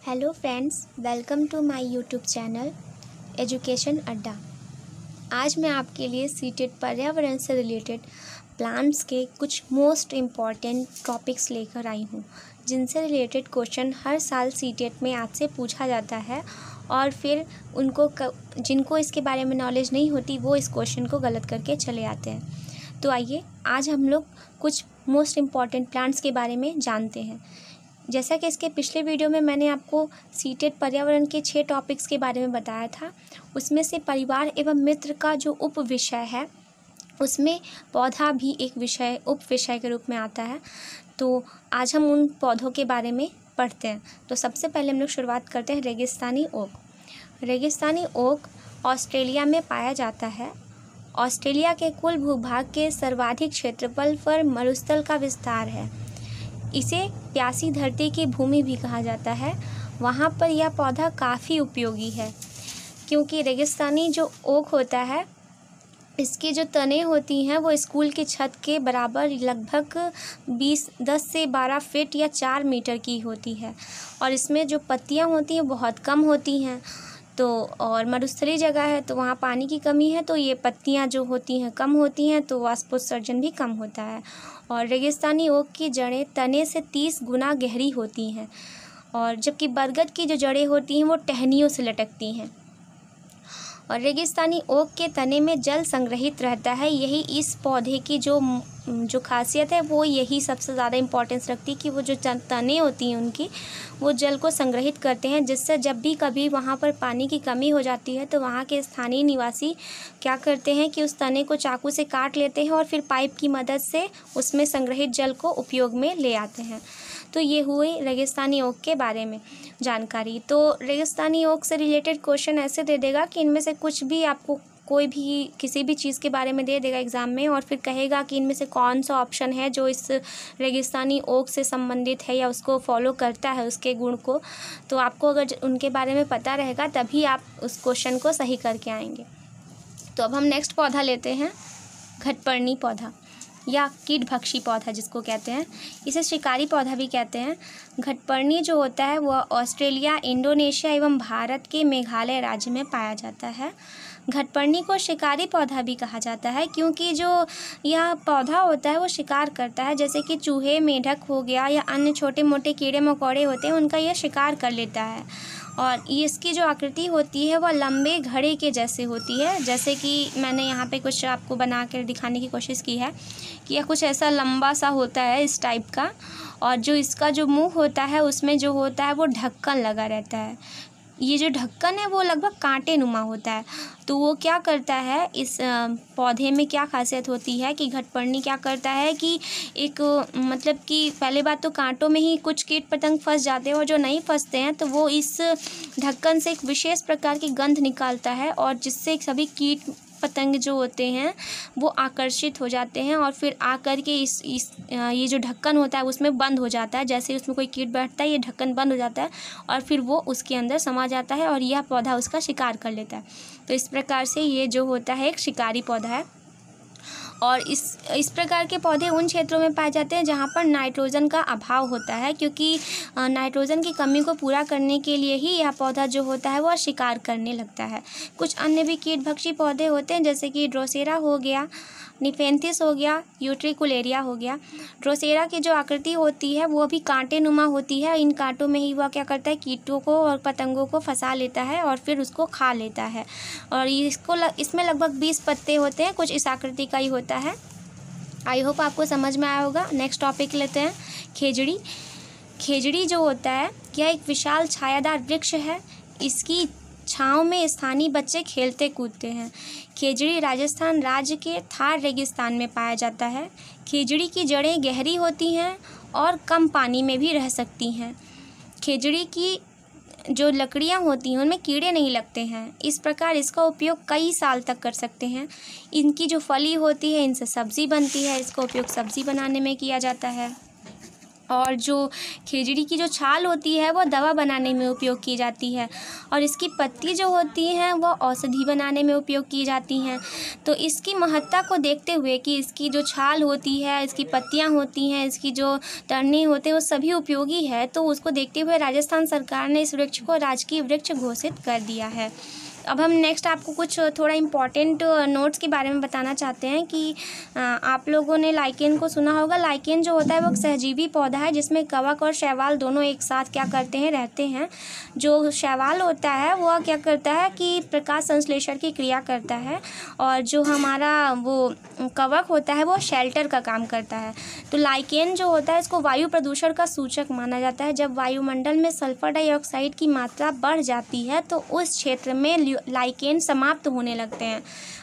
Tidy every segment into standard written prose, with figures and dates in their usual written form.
Hello friends, welcome to my YouTube channel education Adda. आज मैं आपके लिए सीटेट पर्यावरण से रिलेटेड प्लांट्स के कुछ मोस्ट इम्पॉर्टेंट टॉपिक्स लेकर आई हूँ, जिनसे रिलेटेड क्वेश्चन हर साल सीटेट में आपसे पूछा जाता है और फिर जिनको इसके बारे में नॉलेज नहीं होती वो इस क्वेश्चन को गलत करके चले आते हैं। तो आइए आज हम लोग कुछ मोस्ट इम्पॉर्टेंट प्लांट्स के बारे में जानते हैं। जैसा कि इसके पिछले वीडियो में मैंने आपको सीटेट पर्यावरण के 6 टॉपिक्स के बारे में बताया था, उसमें से परिवार एवं मित्र का जो उप विषय है उसमें पौधा भी एक उप विषय के रूप में आता है। तो आज हम उन पौधों के बारे में पढ़ते हैं। तो सबसे पहले हम लोग शुरुआत करते हैं रेगिस्तानी ओक। रेगिस्तानी ओक ऑस्ट्रेलिया में पाया जाता है। ऑस्ट्रेलिया के कुल भूभाग के सर्वाधिक क्षेत्रफल पर मरुस्थल का विस्तार है। इसे प्यासी धरती की भूमि भी कहा जाता है। वहाँ पर यह पौधा काफ़ी उपयोगी है, क्योंकि रेगिस्तानी जो ओक होता है, इसकी जो तने होती हैं वो स्कूल की छत के बराबर लगभग 10 से 12 फीट या 4 मीटर की होती है और इसमें जो पत्तियाँ होती हैं बहुत कम होती हैं। तो और मरुस्थलीय जगह है तो वहाँ पानी की कमी है, तो ये पत्तियाँ जो होती हैं कम होती हैं, तो वाष्पोत्सर्जन भी कम होता है। और रेगिस्तानी ओक की जड़ें तने से 30 गुना गहरी होती हैं, और जबकि बरगद की जो जड़ें होती हैं वो टहनियों से लटकती हैं। और रेगिस्तानी ओक के तने में जल संग्रहित रहता है। यही इस पौधे की जो खासियत है वो यही सबसे ज़्यादा इम्पोर्टेंस रखती है कि वो जो तने होती हैं उनकी वो जल को संग्रहित करते हैं, जिससे जब भी कभी वहाँ पर पानी की कमी हो जाती है तो वहाँ के स्थानीय निवासी क्या करते हैं कि उस तने को चाकू से काट लेते हैं और फिर पाइप की मदद से उसमें संग्रहित जल को उपयोग में ले आते हैं। तो ये हुई रेगिस्तानी ओक के बारे में जानकारी। तो रेगिस्तानी ओक से रिलेटेड क्वेश्चन ऐसे दे देगा कि इनमें से कुछ भी आपको कोई भी किसी भी चीज़ के बारे में दे देगा एग्ज़ाम में, और फिर कहेगा कि इनमें से कौन सा ऑप्शन है जो इस रेगिस्तानी ओक से संबंधित है या उसको फॉलो करता है उसके गुण को। तो आपको अगर उनके बारे में पता रहेगा तभी आप उस क्वेश्चन को सही करके आएंगे। तो अब हम नेक्स्ट पौधा लेते हैं, घटपर्णी पौधा या कीटभक्षी पौधा जिसको कहते हैं। इसे शिकारी पौधा भी कहते हैं। घटपर्णी जो होता है वह ऑस्ट्रेलिया, इंडोनेशिया एवं भारत के मेघालय राज्य में पाया जाता है। घटपर्णी को शिकारी पौधा भी कहा जाता है, क्योंकि जो यह पौधा होता है वो शिकार करता है, जैसे कि चूहे, मेढक हो गया या अन्य छोटे मोटे कीड़े मकोड़े होते हैं, उनका यह शिकार कर लेता है। और इसकी जो आकृति होती है वह लंबे घड़े के जैसे होती है, जैसे कि मैंने यहाँ पे कुछ आपको बना कर दिखाने की कोशिश की है कि यह कुछ ऐसा लंबा सा होता है इस टाइप का, और जो इसका जो मुंह होता है उसमें जो होता है वो ढक्कन लगा रहता है। ये जो ढक्कन है वो लगभग कांटे नुमा होता है। तो वो क्या करता है, इस पौधे में क्या खासियत होती है कि घटपर्णी क्या करता है कि एक मतलब कि पहले बात तो कांटों में ही कुछ कीट पतंग फंस जाते हैं, और जो नहीं फंसते हैं तो वो इस ढक्कन से एक विशेष प्रकार की गंध निकालता है, और जिससे सभी कीट पतंग जो होते हैं वो आकर्षित हो जाते हैं और फिर आकर के ये जो ढक्कन होता है उसमें बंद हो जाता है। जैसे उसमें कोई कीट बैठता है ये ढक्कन बंद हो जाता है और फिर वो उसके अंदर समा जाता है और यह पौधा उसका शिकार कर लेता है। तो इस प्रकार से ये जो होता है एक शिकारी पौधा है। और इस प्रकार के पौधे उन क्षेत्रों में पाए जाते हैं जहाँ पर नाइट्रोजन का अभाव होता है, क्योंकि नाइट्रोजन की कमी को पूरा करने के लिए ही यह पौधा जो होता है वह शिकार करने लगता है। कुछ अन्य भी कीटभक्षी पौधे होते हैं, जैसे कि ड्रोसेरा हो गया, निफेंथिस हो गया, यूट्रिकुलेरिया हो गया। ड्रोसेरा की जो आकृति होती है वो भी कांटे नुमा होती है। इन कांटों में ही वह क्या करता है, कीटों को और पतंगों को फंसा लेता है और फिर उसको खा लेता है। और इसमें लगभग 20 पत्ते होते हैं, कुछ इस आकृति का ही होता है। आई होप आपको समझ में आया होगा। नेक्स्ट टॉपिक लेते हैं, खेजड़ी। खेजड़ी जो होता है यह एक विशाल छायादार वृक्ष है। इसकी छाँव में स्थानीय बच्चे खेलते कूदते हैं। खेजड़ी राजस्थान राज्य के थार रेगिस्तान में पाया जाता है। खेजड़ी की जड़ें गहरी होती हैं और कम पानी में भी रह सकती हैं। खेजड़ी की जो लकड़ियाँ होती हैं उनमें कीड़े नहीं लगते हैं, इस प्रकार इसका उपयोग कई साल तक कर सकते हैं। इनकी जो फली होती है इनसे सब्ज़ी बनती है, इसका उपयोग सब्ज़ी बनाने में किया जाता है। और जो खिजड़ी की जो छाल होती है वो दवा बनाने में उपयोग की जाती है, और इसकी पत्ती जो होती हैं वो औषधि बनाने में उपयोग की जाती हैं। तो इसकी महत्ता को देखते हुए कि इसकी जो छाल होती है, इसकी पत्तियां होती हैं, इसकी जो टहनी होते हैं वो सभी उपयोगी है, तो उसको देखते हुए राजस्थान सरकार ने इस वृक्ष को राजकीय वृक्ष घोषित कर दिया है। अब हम नेक्स्ट आपको कुछ थोड़ा इम्पॉर्टेंट नोट्स के बारे में बताना चाहते हैं कि आप लोगों ने लाइकेन को सुना होगा। लाइकेन जो होता है वो एक सहजीवी पौधा है जिसमें कवक और शैवाल दोनों एक साथ क्या करते हैं, रहते हैं। जो शैवाल होता है वह क्या करता है कि प्रकाश संश्लेषण की क्रिया करता है, और जो हमारा वो कवक होता है वो शेल्टर का काम करता है। तो लाइकेन जो होता है इसको वायु प्रदूषण का सूचक माना जाता है। जब वायुमंडल में सल्फर डाइऑक्साइड की मात्रा बढ़ जाती है तो उस क्षेत्र में लाइकेन समाप्त होने लगते हैं।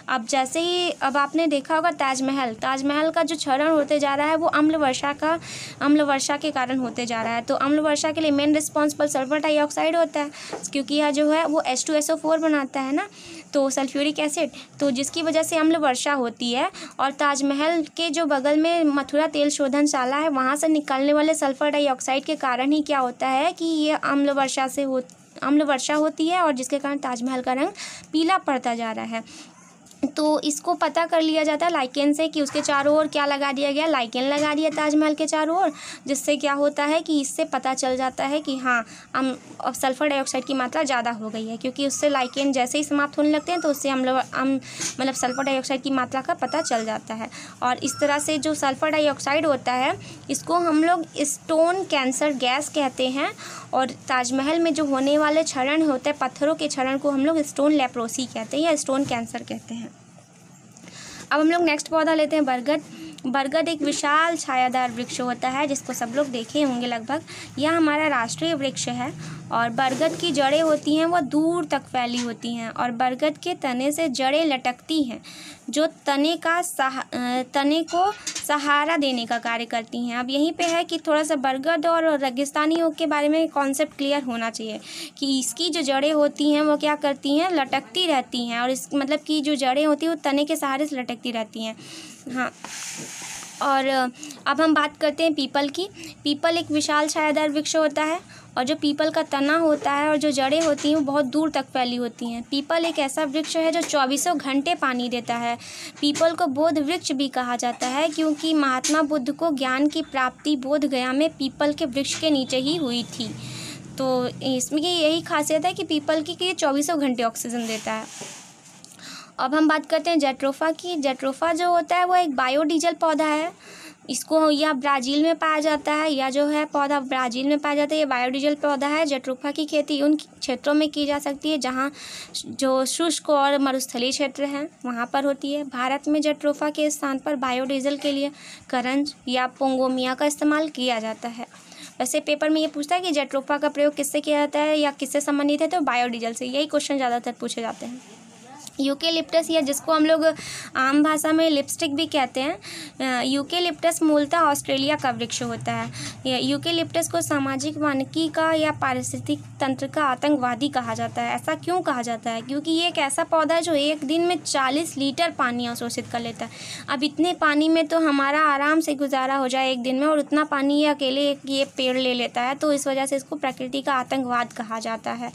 अब जैसे ही अब आपने देखा होगा ताजमहल का जो क्षरण होते जा रहा है वो अम्ल वर्षा के कारण होते जा रहा है। तो अम्ल वर्षा के लिए मेन रिस्पॉन्सिबल सल्फर डाइऑक्साइड होता है, क्योंकि यह जो है वो H2SO4 बनाता है ना, तो सल्फ्यूरिक एसिड, तो जिसकी वजह से अम्ल वर्षा होती है। और ताजमहल के जो बगल में मथुरा तेल शोधनशाला है वहाँ से निकलने वाले सल्फर डाइऑक्साइड के कारण ही क्या होता है कि ये अम्ल वर्षा होती है, और जिसके कारण ताजमहल का रंग पीला पड़ता जा रहा है। तो इसको पता कर लिया जाता है लाइकेन से कि उसके चारों ओर क्या लगा दिया गया, लाइकेन लगा दिया ताजमहल के चारों ओर, जिससे क्या होता है कि इससे पता चल जाता है कि हाँ अब सल्फर डाइऑक्साइड की मात्रा ज़्यादा हो गई है, क्योंकि उससे लाइकेन जैसे ही समाप्त होने लगते हैं तो उससे मतलब सल्फर डाइऑक्साइड की मात्रा का पता चल जाता है। और इस तरह से जो सल्फर डाइऑक्साइड होता है इसको हम लोग स्टोन कैंसर गैस कहते हैं, और ताजमहल में जो होने वाले क्षरण होते हैं, पत्थरों के क्षरण को हम लोग स्टोन लेप्रोसी कहते हैं या स्टोन कैंसर कहते हैं। अब हम लोग नेक्स्ट पौधा लेते हैं बरगद एक विशाल छायादार वृक्ष होता है जिसको सब लोग देखे होंगे लगभग। यह हमारा राष्ट्रीय वृक्ष है, और बरगद की जड़ें होती हैं वो दूर तक फैली होती हैं, और बरगद के तने से जड़ें लटकती हैं जो तने को सहारा देने का कार्य करती हैं। अब यहीं पे है कि थोड़ा सा बरगद और रेगिस्तानी ओक के बारे में कॉन्सेप्ट क्लियर होना चाहिए कि इसकी जो जड़ें होती हैं वो क्या करती हैं, लटकती रहती हैं, और इस मतलब कि जो जड़ें होती हैं वो तने के सहारे से लटकती रहती हैं। हाँ, और अब हम बात करते हैं पीपल की। पीपल एक विशाल छायादार वृक्ष होता है, और जो पीपल का तना होता है और जो जड़ें होती हैं वो बहुत दूर तक फैली होती हैं। पीपल एक ऐसा वृक्ष है जो 24 घंटे पानी देता है। पीपल को बोध वृक्ष भी कहा जाता है, क्योंकि महात्मा बुद्ध को ज्ञान की प्राप्ति बोध गया में पीपल के वृक्ष के नीचे ही हुई थी। तो इसमें यही खासियत है कि पीपल की 24 घंटे ऑक्सीजन देता है। अब हम बात करते हैं जेट्रोफा की। जेट्रोफा जो होता है वो एक बायोडीजल पौधा है। इसको यह ब्राज़ील में पाया जाता है, या जो है पौधा ब्राज़ील में पाया जाता है। ये बायोडीजल पौधा है। जेट्रोफा की खेती उन क्षेत्रों में की जा सकती है जहाँ जो शुष्क और मरुस्थलीय क्षेत्र हैं वहाँ पर होती है। भारत में जेट्रोफा के स्थान पर बायोडीजल के लिए करंज या पोंगोमिया का इस्तेमाल किया जाता है। वैसे पेपर में ये पूछता है कि जेट्रोफा का प्रयोग किससे किया जाता है या किससे संबंधित है, तो बायोडीजल से। यही क्वेश्चन ज़्यादातर पूछे जाते हैं। यूकेलिप्टस, या जिसको हम लोग आम भाषा में लिपस्टिक भी कहते हैं। यूकेलिप्टस मूलतः ऑस्ट्रेलिया का वृक्ष होता है। यूकेलिप्टस को सामाजिक वानिकी का या पारिस्थितिक तंत्र का आतंकवादी कहा जाता है। ऐसा क्यों कहा जाता है? क्योंकि ये एक ऐसा पौधा है जो एक दिन में 40 लीटर पानी अवशोषित कर लेता है। अब इतने पानी में तो हमारा आराम से गुजारा हो जाए एक दिन में, और उतना पानी ये अकेले ये पेड़ ले लेता है, तो इस वजह से इसको प्रकृति का आतंकवाद कहा जाता है।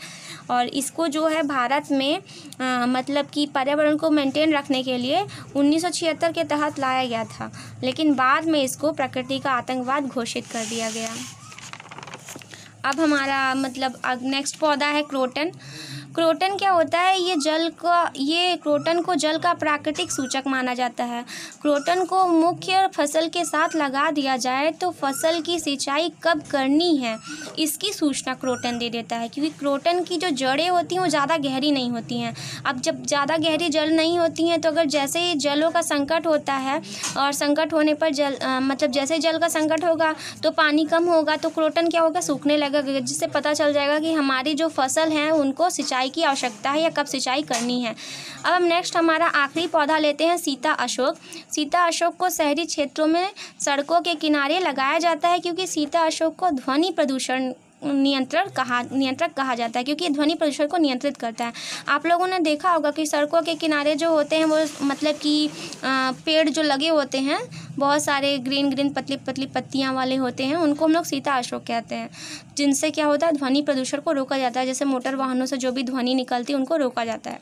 और इसको जो है भारत में मतलब कि पर्यावरण को मेंटेन रखने के लिए 1976 के तहत लाया गया था, लेकिन बाद में इसको प्रकृति का आतंकवाद घोषित कर दिया गया। अब हमारा मतलब नेक्स्ट पौधा है क्रोटन। क्रोटन क्या होता है? ये क्रोटन को जल का प्राकृतिक सूचक माना जाता है। क्रोटन को मुख्य फसल के साथ लगा दिया जाए तो फसल की सिंचाई कब करनी है इसकी सूचना क्रोटन दे देता है, क्योंकि क्रोटन की जो जड़ें होती हैं वो ज़्यादा गहरी नहीं होती हैं। अब जब ज़्यादा गहरी जड़ नहीं होती हैं तो अगर जैसे ही जलों का संकट होता है, और संकट होने पर मतलब जैसे जल का संकट होगा तो पानी कम होगा, तो क्रोटन क्या होगा? सूखने लगेगा, जिससे पता चल जाएगा कि हमारी जो फसल हैं उनको सिंचाई की आवश्यकता है या कब सिंचाई करनी है। अब हम नेक्स्ट हमारा आखिरी पौधा लेते हैं सीता अशोक। सीता अशोक को शहरी क्षेत्रों में सड़कों के किनारे लगाया जाता है, क्योंकि सीता अशोक को ध्वनि प्रदूषण नियंत्रक कहा जाता है, क्योंकि ये ध्वनि प्रदूषण को नियंत्रित करता है। आप लोगों ने देखा होगा कि सड़कों के किनारे जो होते हैं वो मतलब कि पेड़ जो लगे होते हैं, बहुत सारे ग्रीन पतली पतली पत्तियां वाले होते हैं, उनको हम लोग सीता अशोक कहते हैं, जिनसे क्या होता है ध्वनि प्रदूषण को रोका जाता है। जैसे मोटर वाहनों से जो भी ध्वनि निकलती है उनको रोका जाता है।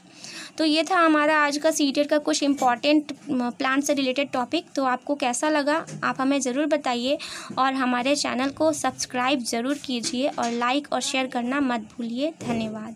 तो ये था हमारा आज का सीटेट का कुछ इम्पॉर्टेंट प्लांट से रिलेटेड टॉपिक। तो आपको कैसा लगा आप हमें ज़रूर बताइए, और हमारे चैनल को सब्सक्राइब ज़रूर कीजिए और लाइक और शेयर करना मत भूलिए। धन्यवाद।